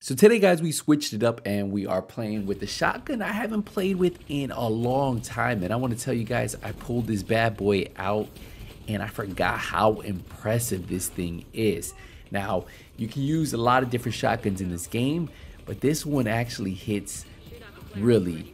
So today, guys, we switched it up and we are playing with the shotgun I haven't played with in a long time. And I want to tell you guys, I pulled this bad boy out and I forgot how impressive this thing is. Now, you can use a lot of different shotguns in this game, but this one actually hits really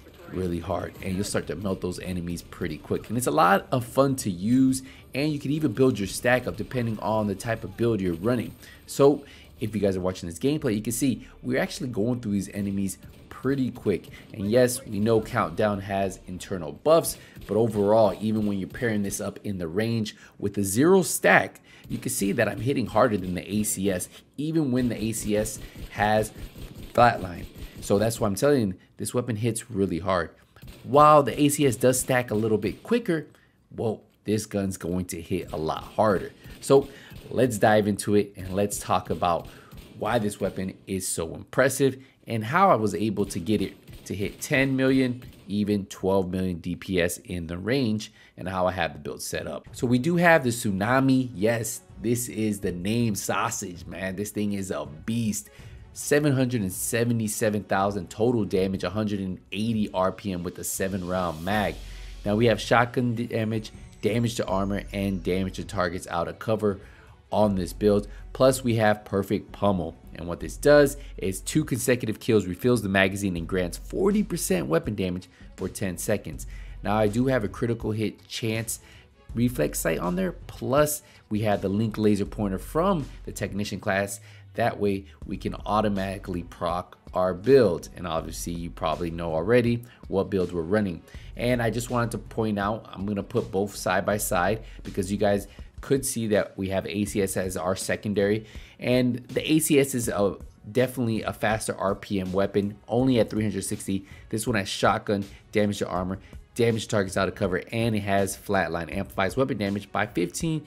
hard, and you'll start to melt those enemies pretty quick. And it's a lot of fun to use, and you can even build your stack up depending on the type of build you're running. So if you guys are watching this gameplay, you can see we're actually going through these enemies pretty quick. And yes, we know Countdown has internal buffs, but overall, even when you're pairing this up in the range with a 0 stack, you can see that I'm hitting harder than the ACS, even when the ACS has flatline. So that's why I'm telling you, this weapon hits really hard. While the ACS does stack a little bit quicker, well, this gun's going to hit a lot harder. So let's dive into it and let's talk about why this weapon is so impressive and how I was able to get it to hit 10 million, even 12 million DPS in the range, and how I have the build set up. So we do have the Tsunami. Yes, this is the name sausage, man. This thing is a beast. 777,000 total damage, 180 RPM with a 7-round mag. Now we have shotgun damage, damage to armor, and damage to targets out of cover on this build. Plus we have perfect pummel, and what this does is 2 consecutive kills refills the magazine and grants 40% weapon damage for 10 seconds. Now I do have a critical hit chance reflex sight on there, plus we have the link laser pointer from the technician class. That way we can automatically proc our build, and obviously you probably know already what build we're running. And I just wanted to point out, I'm going to put both side by side because you guys could see that we have ACS as our secondary, and the ACS is definitely a faster RPM weapon, only at 360. This one has shotgun, damage to armor, damage to targets out of cover, and it has flatline, amplifies weapon damage by 15%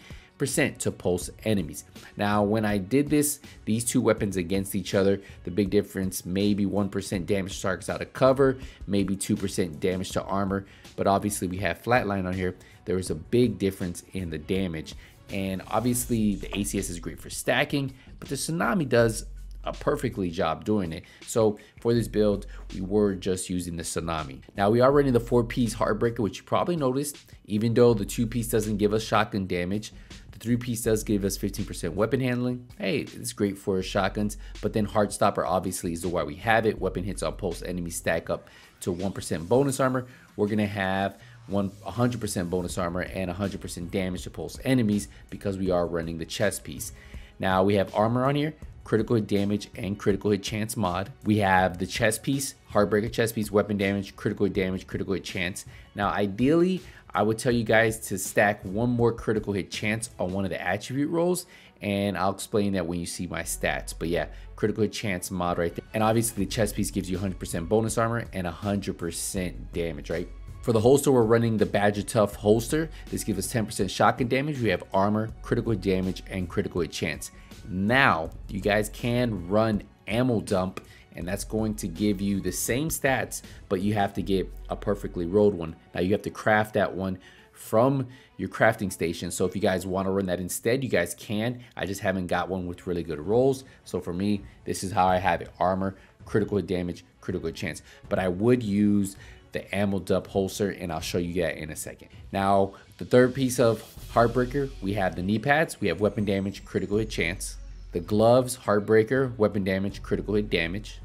to pulse enemies. Now when I did these two weapons against each other, the big difference, maybe 1% damage to targets out of cover, maybe 2% damage to armor, but obviously we have flatline on here. There was a big difference in the damage, and obviously the ACS is great for stacking, but the Tsunami does a perfectly job doing it. So for this build, we were just using the Tsunami. Now we are running the 4-piece Heartbreaker, which you probably noticed, even though the 2-piece doesn't give us shotgun damage, the 3-piece does give us 15% weapon handling. Hey, it's great for shotguns, but then Heartstopper obviously is the why we have it. Weapon hits on pulse enemies stack up to 1% bonus armor. We're gonna have 100% bonus armor and 100% damage to pulse enemies because we are running the chest piece. Now we have armor on here, critical hit damage and critical hit chance mod. We have the chest piece, Heartbreaker chest piece, weapon damage, critical hit chance. Now ideally, I would tell you guys to stack one more critical hit chance on one of the attribute rolls, and I'll explain that when you see my stats. But yeah, critical hit chance mod right there. And obviously the chest piece gives you 100% bonus armor and 100% damage, right? For the holster, we're running the Badger Tough holster. This gives us 10% shotgun damage. We have armor, critical hit damage, and critical hit chance. Now, you guys can run ammo dump, and that's going to give you the same stats, but you have to get a perfectly rolled one. Now, you have to craft that one from your crafting station. So if you guys want to run that instead, you guys can. I just haven't got one with really good rolls. So for me, this is how I have it. Armor, critical hit damage, critical hit chance. But I would use the ammo dump holster, and I'll show you that in a second. Now, the 3rd piece of Heartbreaker, we have the knee pads, we have weapon damage, critical hit chance. The gloves, Heartbreaker, weapon damage, critical hit damage.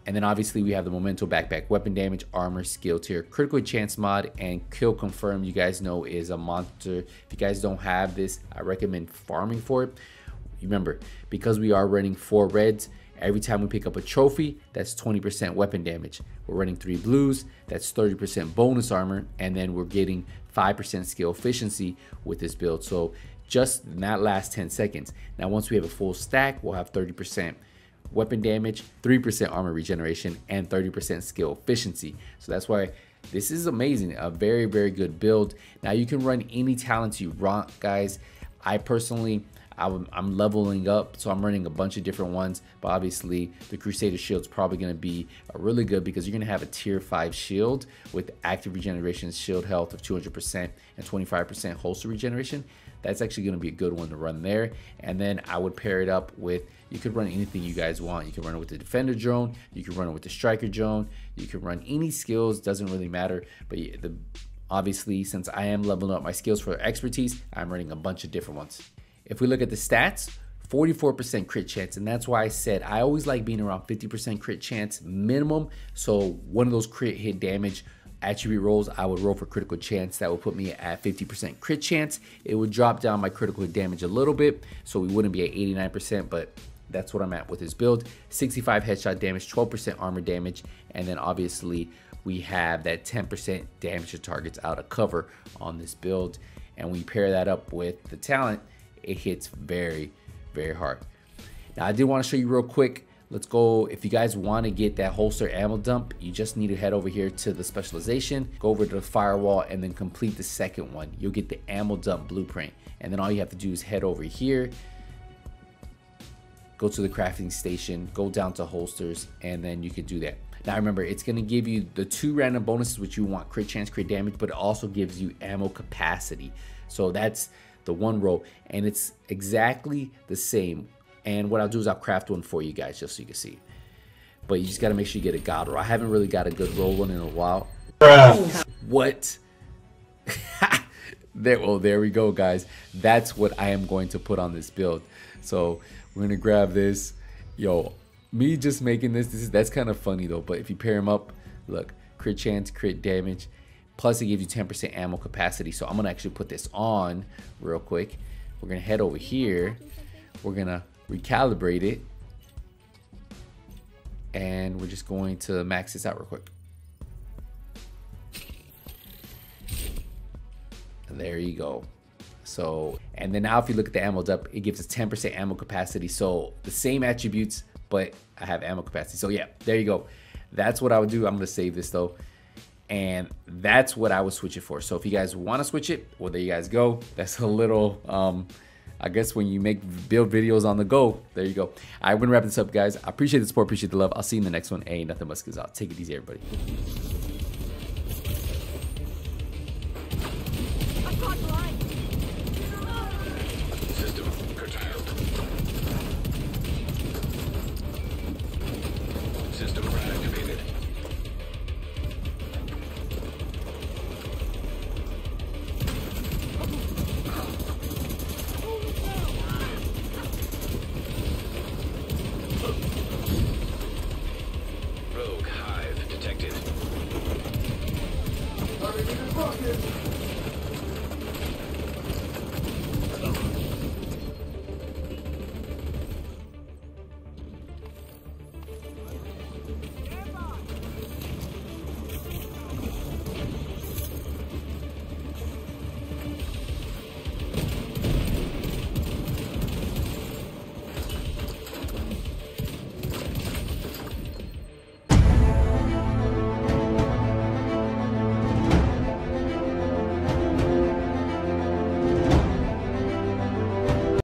And then obviously we have the Memento backpack, weapon damage, armor, skill tier, critical hit chance mod, and kill confirm, you guys know, is a monster. If you guys don't have this, I recommend farming for it. Remember, because we are running 4 reds, every time we pick up a trophy, that's 20% weapon damage. We're running 3 blues, that's 30% bonus armor, and then we're getting 5% skill efficiency with this build. So just in that last 10 seconds. Now once we have a full stack, we'll have 30% weapon damage, 3% armor regeneration, and 30% skill efficiency. So that's why this is amazing, a very good build. Now you can run any talents you want, guys. I personally, I'm leveling up, so I'm running a bunch of different ones. But obviously, the Crusader Shield's probably going to be really good because you're going to have a tier 5 shield with active regeneration, shield health of 200% and 25% holster regeneration. That's actually going to be a good one to run there. And then I would pair it up with, you could run anything you guys want. You can run it with the Defender drone, you can run it with the Striker drone, you can run any skills, doesn't really matter. But obviously, since I am leveling up my skills for expertise, I'm running a bunch of different ones. If we look at the stats, 44% crit chance, and that's why I said I always like being around 50% crit chance minimum. So one of those crit hit damage attribute rolls, I would roll for critical chance. That would put me at 50% crit chance. It would drop down my critical hit damage a little bit, so we wouldn't be at 89%, but that's what I'm at with this build. 65 headshot damage, 12% armor damage, and then obviously we have that 10% damage to targets out of cover on this build. And we pair that up with the talent, it hits very, very hard. Now I did want to show you real quick. Let's go. If you guys want to get that holster ammo dump, you just need to head over here to the specialization, go over to the firewall, and then complete the second one. You'll get the ammo dump blueprint. And then all you have to do is head over here, go to the crafting station, go down to holsters, and then you can do that. Now remember, it's going to give you the 2 random bonuses which you want, crit chance, crit damage, but it also gives you ammo capacity. So that's the one roll, and it's exactly the same. And what I'll do is I'll craft one for you guys just so you can see. But you just got to make sure you get a god roll. I haven't really got a good roll one in a while. What? There we go, guys. That's what I am going to put on this build. So we're going to grab this. Yo, me just making that's kind of funny though. But if you pair them up, look, crit chance, crit damage. Plus it gives you 10% ammo capacity. So I'm going to actually put this on real quick. We're going to head over here. We're going to recalibrate it, and we're just going to max this out real quick. And there you go. So, and then now if you look at the ammo dump, it gives us 10% ammo capacity. So the same attributes, but I have ammo capacity. So yeah, there you go. That's what I would do. I'm gonna save this though, and that's what I would switch it for. So if you guys want to switch it, well, there you guys go. That's a little I guess when you make build videos on the go, there you go. I'm gonna wrap this up, guys. I appreciate the support, appreciate the love. I'll see you in the next one. Ain't nothing but skills out. Take it easy, everybody. System curtailed. System reactivated. Rogue hive detected.